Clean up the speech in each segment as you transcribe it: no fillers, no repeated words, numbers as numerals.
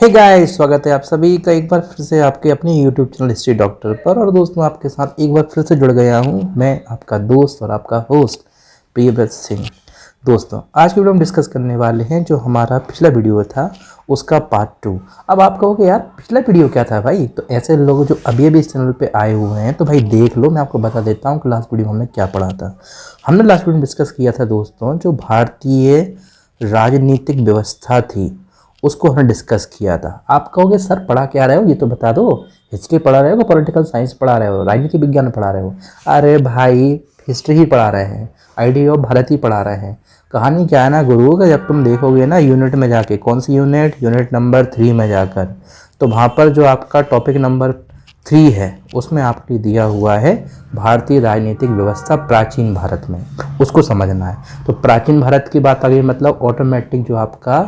Hey guys, स्वागत है आप सभी का एक बार फिर से आपके अपने यूट्यूब चैनल हिस्ट्री डॉक्टर पर। और दोस्तों, आपके साथ एक बार फिर से जुड़ गया हूं मैं, आपका दोस्त और आपका होस्ट प्रियव्रत सिंह। दोस्तों, आज की वीडियो में डिस्कस करने वाले हैं जो हमारा पिछला वीडियो था उसका पार्ट 2। अब आप कहोगे यार पिछला वीडियो क्या था भाई, तो ऐसे लोग जो अभी अभी इस चैनल पे आए हुए हैं तो भाई देख लो, मैं आपको बता देता हूँ कि लास्ट वीडियो में हमने क्या पढ़ा था। हमने लास्ट वीडियो में डिस्कस किया था दोस्तों, जो भारतीय राजनीतिक व्यवस्था थी उसको हमने डिस्कस किया था। आप कहोगे सर पढ़ा क्या रहे हो, ये तो बता दो। हिस्ट्री पढ़ा रहे हो, पॉलिटिकल साइंस पढ़ा रहे हो, राजनीति विज्ञान पढ़ा रहे हो? अरे भाई हिस्ट्री ही पढ़ा रहे हैं, आइडिया ऑफ भारत ही पढ़ा रहे हैं। कहानी क्या है ना गुरु का, जब तुम देखोगे ना यूनिट में जाके, कौन सी यूनिट नंबर 3 में जाकर, तो वहाँ पर जो आपका टॉपिक नंबर 3 है उसमें आपके दिया हुआ है भारतीय राजनीतिक व्यवस्था प्राचीन भारत में, उसको समझना है। तो प्राचीन भारत की बात आ गई, मतलब ऑटोमेटिक जो आपका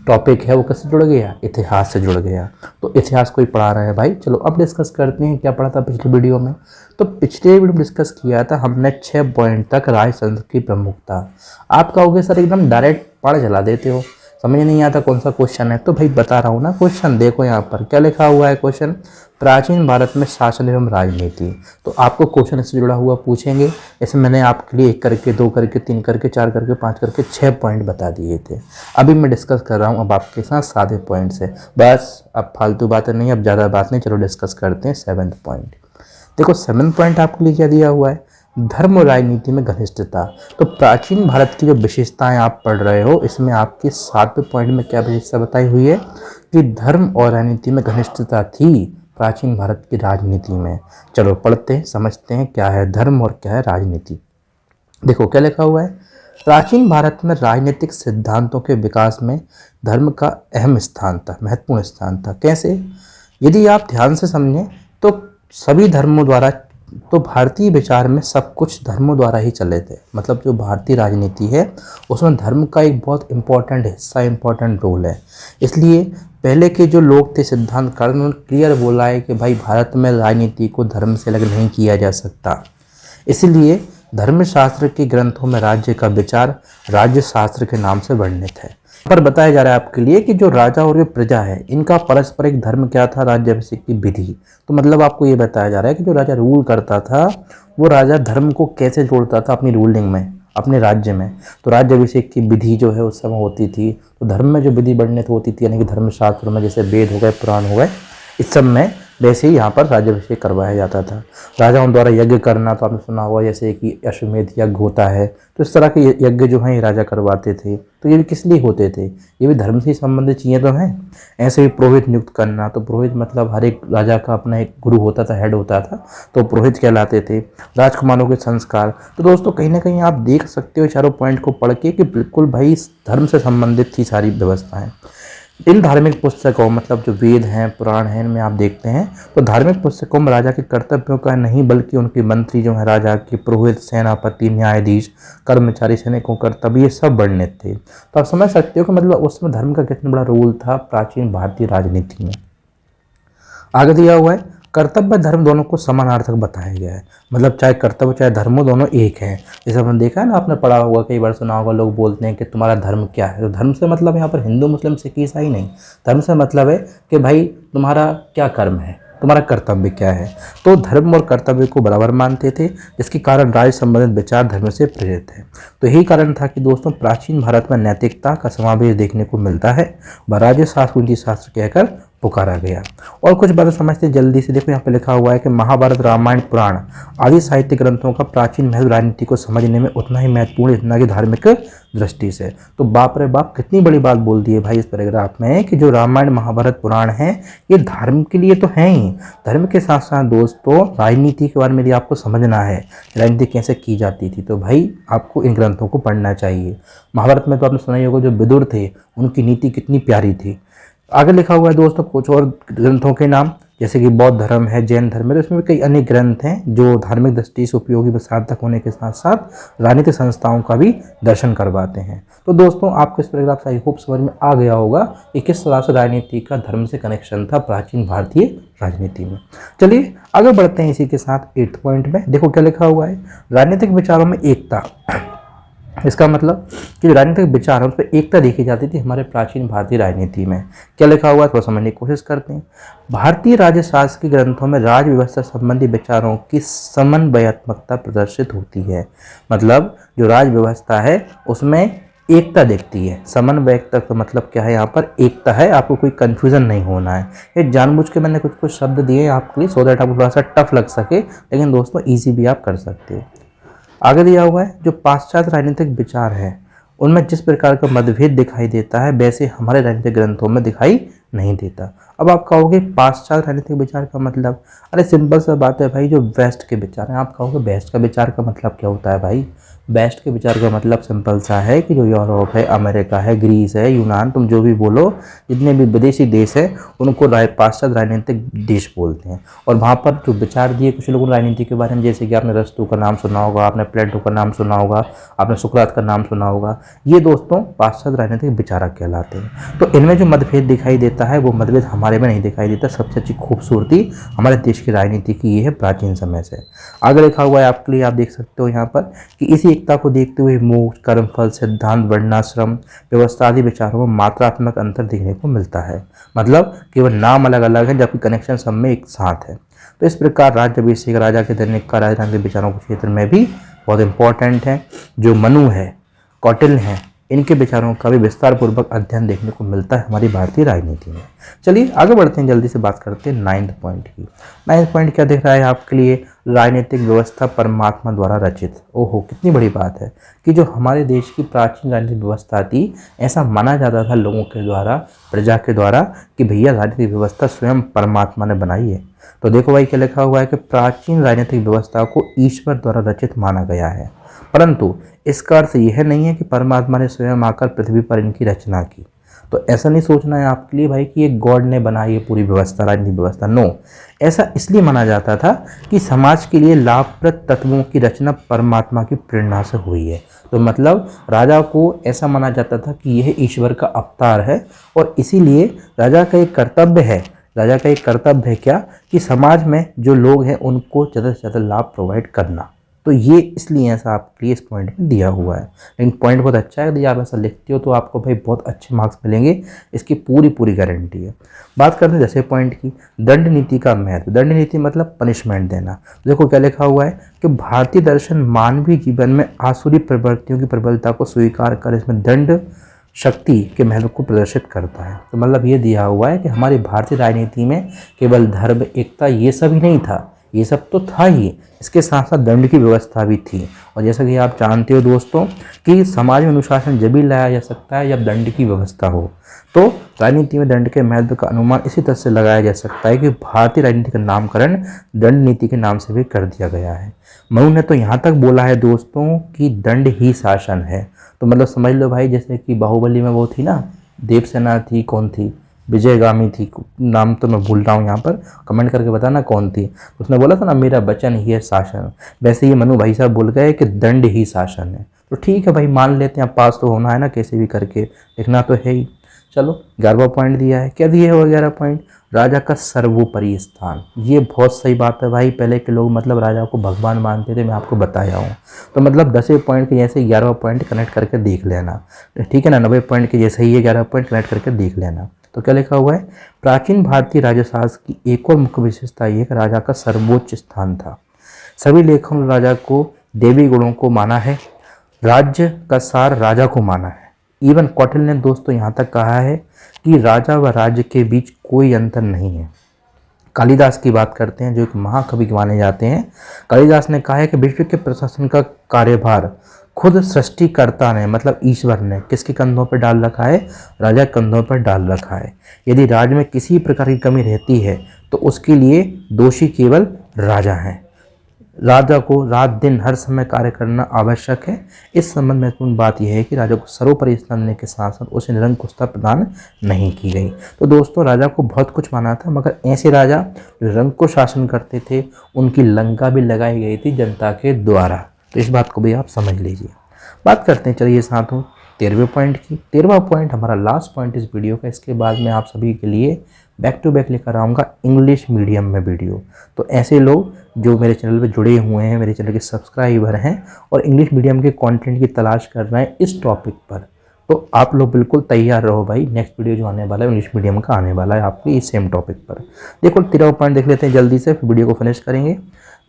टॉपिक है वो कैसे जुड़ गया, इतिहास से जुड़ गया। तो इतिहास को ही पढ़ा रहे हैं भाई। चलो अब डिस्कस करते हैं क्या पढ़ा था पिछले वीडियो में। तो पिछले वीडियो में डिस्कस किया था हमने 6 पॉइंट तक राजतंत्र की प्रमुखता। आप कहोगे सर एकदम डायरेक्ट पढ़ चला देते हो, समझ नहीं आता कौन सा क्वेश्चन है। तो भाई बता रहा हूँ ना, क्वेश्चन देखो यहाँ पर क्या लिखा हुआ है। क्वेश्चन, प्राचीन भारत में शासन एवं राजनीति। तो आपको क्वेश्चन इससे जुड़ा हुआ पूछेंगे। इसमें मैंने आपके लिए 1 करके, 2 करके, 3 करके, 4 करके, 5 करके 6 पॉइंट बता दिए थे। अभी मैं डिस्कस कर रहा हूँ अब आपके साथ सादे पॉइंट से। बस अब फालतू बातें नहीं, अब ज़्यादा बात नहीं, चलो डिस्कस करते हैं 7th पॉइंट। देखो 7th पॉइंट आपके लिए क्या दिया हुआ है, धर्म और राजनीति में घनिष्ठता। तो प्राचीन भारत की जो विशेषताएं आप पढ़ रहे हो, इसमें आपके 7वें पॉइंट में क्या विशेषता बताई हुई है कि धर्म और राजनीति में घनिष्ठता थी प्राचीन भारत की राजनीति में। चलो पढ़ते हैं, समझते हैं क्या है धर्म और क्या है राजनीति। देखो क्या लिखा हुआ है, प्राचीन भारत में राजनीतिक सिद्धांतों के विकास में धर्म का अहम स्थान था, महत्वपूर्ण स्थान था। कैसे? यदि आप ध्यान से समझें तो सभी धर्मों द्वारा, तो भारतीय विचार में सब कुछ धर्मों द्वारा ही चले थे। मतलब जो भारतीय राजनीति है उसमें धर्म का एक बहुत इंपॉर्टेंट हिस्सा, इंपॉर्टेंट रोल है। इसलिए पहले के जो लोग थे सिद्धांतकार, उन्होंने क्लियर बोला है कि भाई भारत में राजनीति को धर्म से अलग नहीं किया जा सकता। इसलिए धर्मशास्त्र के ग्रंथों में राज्य का विचार राज्य शास्त्र के नाम से वर्णित है। पर बताया जा रहा है आपके लिए कि जो राजा और जो प्रजा है इनका परस्परिक धर्म क्या था, राज्याभिषेक की विधि। तो मतलब आपको ये बताया जा रहा है कि जो राजा रूल करता था वो राजा धर्म को कैसे जोड़ता था अपनी रूलिंग में, अपने राज्य में। तो राज्याभिषेक की विधि जो है उस समय होती थी। तो धर्म में जो विधि वर्णित होती थी, यानी कि धर्मशास्त्र में जैसे वेद हो गए, पुराण हो गए, इस सब में वैसे ही यहाँ पर राज्याभिषेक करवाया जाता था। राजाओं द्वारा यज्ञ करना तो आपने सुना होगा, जैसे कि अश्वमेध यज्ञ होता है। तो इस तरह के यज्ञ जो हैं ये राजा करवाते थे। तो ये भी किस लिए होते थे, ये भी धर्म से संबंधित चीज़ें तो हैं। ऐसे ही पुरोहित नियुक्त करना, तो पुरोहित मतलब हर एक राजा का अपना एक गुरु होता था, हेड होता था, तो पुरोहित कहलाते थे। राजकुमारों के संस्कार। तो दोस्तों कहीं ना कहीं आप देख सकते हो चारों पॉइंट को पढ़ के कि बिल्कुल भाई धर्म से संबंधित थी सारी व्यवस्थाएं। इन धार्मिक पुस्तकों, मतलब जो वेद हैं, पुराण हैं, इनमें आप देखते हैं तो धार्मिक पुस्तकों में राजा के कर्तव्यों का नहीं बल्कि उनके मंत्री जो है, राजा के पुरोहित, सेनापति, न्यायाधीश, कर्मचारी, सैनिकों कर्तव्य, ये सब वर्णित थे। तो आप समझ सकते हो कि मतलब उसमें धर्म का कितना बड़ा रोल था प्राचीन भारतीय राजनीति में। आगे दिया हुआ है, कर्तव्य धर्म दोनों को समानार्थक बताया गया है। मतलब चाहे कर्तव्य चाहे धर्म दोनों एक हैं। जैसे हमने देखा है ना, आपने पढ़ा होगा, कई बार सुना होगा, लोग बोलते हैं कि तुम्हारा धर्म क्या है। तो धर्म से मतलब यहाँ पर हिंदू, मुस्लिम, सिख, ईसाई नहीं। धर्म से मतलब है कि भाई तुम्हारा क्या कर्म है, तुम्हारा कर्तव्य क्या है। तो धर्म और कर्तव्य को बराबर मानते थे, जिसके कारण राज्य संबंधित विचार धर्म से प्रेरित है। तो यही कारण था कि दोस्तों प्राचीन भारत में नैतिकता का समावेश देखने को मिलता है। राज्य शास्त्र कुंजी शास्त्र कहकर पुकारा गया। और कुछ बातें समझते जल्दी से। देखो यहाँ पे लिखा हुआ है कि महाभारत, रामायण, पुराण आदि साहित्य ग्रंथों का प्राचीन महत्व राजनीति को समझने में उतना ही महत्वपूर्ण, इतना कि धार्मिक दृष्टि से। तो बाप रे बाप, कितनी बड़ी बात बोल दी है भाई इस पैराग्राफ में कि जो रामायण, महाभारत, पुराण है ये धर्म के लिए तो है ही। धर्म के साथ साथ दोस्तों राजनीति के बारे में यदि आपको समझना है, राजनीति कैसे की जाती थी, तो भाई आपको इन ग्रंथों को पढ़ना चाहिए। महाभारत में तो आपने सुना ही होगा, जो विदुर थे उनकी नीति कितनी प्यारी थी। आगे लिखा हुआ है दोस्तों कुछ और ग्रंथों के नाम, जैसे कि बौद्ध धर्म है, जैन धर्म है। तो इसमें भी कई अन्य ग्रंथ हैं जो धार्मिक दृष्टि से उपयोगी व सार्थक होने के साथ साथ राजनीतिक संस्थाओं का भी दर्शन करवाते हैं। तो दोस्तों आपको इस पैराग्राफ से आई होप समझ में आ गया होगा कि किस तरह से राजनीति का धर्म से कनेक्शन था प्राचीन भारतीय राजनीति में। चलिए आगे बढ़ते हैं इसी के साथ 8th पॉइंट में। देखो क्या लिखा हुआ है, राजनीतिक विचारों में एकता। इसका मतलब कि जो राजनीतिक विचार है उस पर एकता देखी जाती थी हमारे प्राचीन भारतीय राजनीति में। क्या लिखा हुआ है थोड़ा समझने की कोशिश करते हैं। भारतीय राज्यशास्त्र के ग्रंथों में राज व्यवस्था संबंधी विचारों की समन्वयात्मकता प्रदर्शित होती है। मतलब जो राज व्यवस्था है उसमें एकता दिखती है। समन्वयकता का मतलब क्या है, यहाँ पर एकता है, आपको कोई कंफ्यूजन नहीं होना है। ये जानबूझ के मैंने कुछ कुछ शब्द दिए आपके लिए सो दैट आपको थोड़ा सा टफ लग सके, लेकिन दोस्तों ईजी भी आप कर सकते हो। आगे दिया हुआ है जो पाश्चात्य राजनीतिक विचार है उनमें जिस प्रकार का मतभेद दिखाई देता है वैसे हमारे राजनीतिक ग्रंथों में दिखाई नहीं देता। अब आप कहोगे पाश्चात्य राजनीतिक विचार का मतलब, अरे सिंपल सा बात है भाई, जो वेस्ट के विचार हैं। आप कहोगे वेस्ट का विचार का मतलब क्या होता है भाई? वेस्ट के विचार का मतलब सिंपल सा है कि जो यूरोप है, अमेरिका है, ग्रीस है, यूनान, तुम जो भी बोलो, जितने भी विदेशी देश है उनको पाश्चात्य राजनीतिक देश बोलते हैं। और वहाँ पर जो विचार दिए कुछ लोगों ने राजनीति के बारे में, जैसे कि आपने अरस्तू का नाम सुना होगा, आपने प्लेटो का नाम सुना होगा, आपने सुकरात का नाम सुना होगा, ये दोस्तों पाश्चात्य राजनीतिक विचारक कहलाते हैं। तो इनमें जो मतभेद दिखाई देता है वो मतभेद हमारे में नहीं दिखाई देता। सबसे अच्छी खूबसूरती हमारे देश की राजनीति की ये है प्राचीन समय से। आगे लिखा हुआ है आपके लिए, आप देख सकते हो यहाँ पर कि इसी एकता को देखते हुए मोक्ष, कर्मफल, सिद्धांत, वर्णाश्रम व्यवस्था आदि विचारों में मात्रात्मक अंतर देखने को मिलता है। मतलब केवल नाम अलग अलग है जबकि कनेक्शन सब में एक साथ है। तो इस प्रकार राज्याभिषेक राजा के दैनिक का राजनीतिक विचारों के क्षेत्र में भी बहुत इंपॉर्टेंट है। जो मनु है, कौटिल्य हैं, इनके विचारों का भी विस्तार पूर्वक अध्ययन देखने को मिलता है हमारी भारतीय राजनीति में। चलिए आगे बढ़ते हैं, जल्दी से बात करते हैं 9th पॉइंट की। 9th पॉइंट क्या दिख रहा है आपके लिए? राजनीतिक व्यवस्था परमात्मा द्वारा रचित। ओहो, कितनी बड़ी बात है कि जो हमारे देश की प्राचीन राजनीतिक व्यवस्था थी, ऐसा माना जाता था लोगों के द्वारा, प्रजा के द्वारा, कि भैया राजनीतिक व्यवस्था स्वयं परमात्मा ने बनाई है। तो देखो भाई क्या लिखा हुआ है कि प्राचीन राजनीतिक व्यवस्था को ईश्वर द्वारा रचित माना गया है, परंतु इसका अर्थ यह नहीं है कि परमात्मा ने स्वयं आकर पृथ्वी पर इनकी रचना की। तो ऐसा नहीं सोचना है आपके लिए भाई कि ये गॉड ने बनाई है पूरी व्यवस्था, राजनीतिक व्यवस्था। नो, ऐसा इसलिए माना जाता था कि समाज के लिए लाभप्रद तत्वों की रचना परमात्मा की प्रेरणा से हुई है। तो मतलब राजा को ऐसा माना जाता था कि यह ईश्वर का अवतार है, और इसीलिए राजा का एक कर्तव्य है, राजा का एक कर्तव्य है क्या, कि समाज में जो लोग हैं उनको ज़्यादा से ज़्यादा लाभ प्रोवाइड करना। तो ये इसलिए ऐसा आपके लिए इस पॉइंट में दिया हुआ है। लेकिन पॉइंट बहुत अच्छा है, यदि आप ऐसा लिखते हो तो आपको भाई बहुत अच्छे मार्क्स मिलेंगे, इसकी पूरी पूरी गारंटी है। बात करते हैं जैसे पॉइंट की, दंड नीति का महत्व। दंड नीति मतलब पनिशमेंट देना। देखो क्या लिखा हुआ है कि भारतीय दर्शन मानवीय जीवन में आसुरी प्रवृत्तियों की प्रबलता को स्वीकार कर इसमें दंड शक्ति के महत्व को प्रदर्शित करता है। तो मतलब ये दिया हुआ है कि हमारी भारतीय राजनीति में केवल धर्म, एकता, ये सब ही नहीं था, ये सब तो था ही, इसके साथ साथ दंड की व्यवस्था भी थी। और जैसा कि आप जानते हो दोस्तों कि समाज में अनुशासन जब भी लाया जा सकता है जब दंड की व्यवस्था हो। तो राजनीति में दंड के महत्व का अनुमान इसी तरह से लगाया जा सकता है कि भारतीय राजनीति का नामकरण दंड नीति के नाम से भी कर दिया गया है। मनु ने तो यहाँ तक बोला है दोस्तों कि दंड ही शासन है। तो मतलब समझ लो भाई, जैसे कि बाहुबली में वो थी ना, देवसेना थी, कौन थी, विजयगामी थी, नाम तो मैं भूल रहा हूँ, यहाँ पर कमेंट करके बताना कौन थी। उसने बोला था ना मेरा वचन ही है शासन, वैसे ही मनु भाई साहब बोल गए कि दंड ही शासन है। तो ठीक है भाई, मान लेते हैं, पास तो होना है ना, कैसे भी करके लिखना तो है ही। चलो 11वां पॉइंट दिया है, क्या दिया है 11 पॉइंट? राजा का सर्वोपरि स्थान। ये बहुत सही बात है भाई, पहले के लोग मतलब राजा को भगवान मानते थे, मैं आपको बताया हूँ। तो मतलब 10वें पॉइंट के जैसे 11वां पॉइंट कनेक्ट करके देख लेना, ठीक है ना। 90 पॉइंट के जैसे ही ये 11 पॉइंट कनेक्ट करके देख लेना। तो क्या लिखा हुआ है? प्राचीन भारतीय राजशास्त्र की एक और मुख्य विशेषता ये कि राजा का सर्वोच्च स्थान था। सभी लेखकों ने राजा को देवी गुणों को माना है, राज्य का सार राजा को माना है। इवन कौटिल्य ने दोस्तों यहाँ तक कहा है कि राजा व राज्य के बीच कोई अंतर नहीं है। कालिदास की बात करते हैं जो एक महाकवि माने जाते हैं। कालिदास ने कहा है कि विश्व के प्रशासन का कार्यभार खुद सृष्टिकर्ता ने, मतलब ईश्वर ने, किसके कंधों पर डाल रखा है? राजा के कंधों पर डाल रखा है। यदि राज्य में किसी प्रकार की कमी रहती है तो उसके लिए दोषी केवल राजा हैं। राजा को रात दिन हर समय कार्य करना आवश्यक है। इस संबंध में महत्वपूर्ण बात यह है कि राजा को सर्वोपरि स्थान देने के साथ साथ उसे निरंकुशता प्रदान नहीं की गई। तो दोस्तों राजा को बहुत कुछ माना था, मगर ऐसे राजा जो निरंकुश शासन करते थे उनकी लंका भी लगाई गई थी जनता के द्वारा। तो इस बात को भी आप समझ लीजिए। बात करते हैं चलिए साथियों 13वें पॉइंट की। 13वां पॉइंट हमारा लास्ट पॉइंट इस वीडियो का। इसके बाद मैं आप सभी के लिए बैक टू बैक लेकर आऊँगा इंग्लिश मीडियम में वीडियो। तो ऐसे लोग जो मेरे चैनल पे जुड़े हुए हैं, मेरे चैनल के सब्सक्राइबर हैं और इंग्लिश मीडियम के कंटेंट की तलाश कर रहे हैं इस टॉपिक पर, तो आप लोग बिल्कुल तैयार रहो भाई। नेक्स्ट वीडियो जो आने वाला है इंग्लिश मीडियम का आने वाला है आपके इस सेम टॉपिक पर। देखो 13वां पॉइंट देख लेते हैं जल्दी से, फिर वीडियो को फिनिश करेंगे।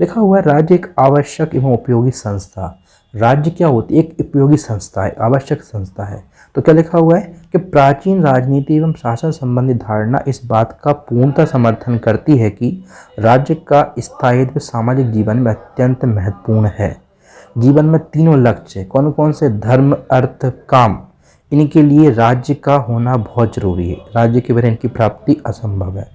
लिखा हुआ है राज्य एक आवश्यक एवं उपयोगी संस्था। राज्य क्या होती है? एक उपयोगी संस्था है, आवश्यक संस्था है। तो क्या लिखा हुआ है कि प्राचीन राजनीति एवं शासन संबंधी धारणा इस बात का पूर्णतः समर्थन करती है कि राज्य का स्थायित्व सामाजिक जीवन में अत्यंत महत्वपूर्ण है। जीवन में तीनों लक्ष्य कौन कौन से? धर्म, अर्थ, काम। इनके लिए राज्य का होना बहुत जरूरी है। राज्य के बिना इनकी प्राप्ति असंभव है।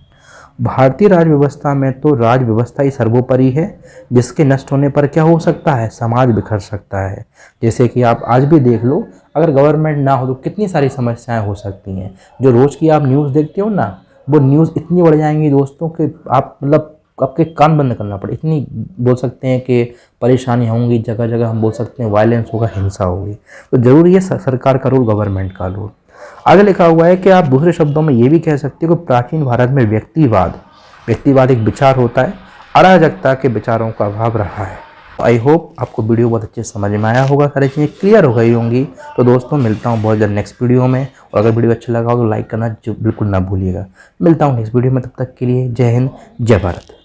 भारतीय राज व्यवस्था में तो राज व्यवस्था ही सर्वोपरि है, जिसके नष्ट होने पर क्या हो सकता है? समाज बिखर सकता है। जैसे कि आप आज भी देख लो, अगर गवर्नमेंट ना हो तो कितनी सारी समस्याएं हो सकती हैं। जो रोज़ की आप न्यूज़ देखते हो ना, वो न्यूज़ इतनी बढ़ जाएंगी दोस्तों कि आप मतलब आपके कान बंद करना पड़े। इतनी बोल सकते हैं कि परेशानी होंगी, जगह जगह हम बोल सकते हैं वायलेंस होगा, हिंसा होगी। तो जरूरी है सरकार का रोल, गवर्नमेंट का रोल। आगे लिखा हुआ है कि आप दूसरे शब्दों में ये भी कह सकते हो कि प्राचीन भारत में व्यक्तिवाद एक विचार होता है, अराजकता के विचारों का अभाव रहा है। आई होप आपको वीडियो बहुत अच्छे से समझ में आया होगा, सारी चीज़ें क्लियर हो गई होंगी। तो दोस्तों मिलता हूँ बहुत जल्द नेक्स्ट वीडियो में, और अगर वीडियो अच्छा लगा हो तो लाइक करना बिल्कुल ना भूलिएगा। मिलता हूँ नेक्स्ट वीडियो में, तब तक के लिए जय हिंद, जय भारत।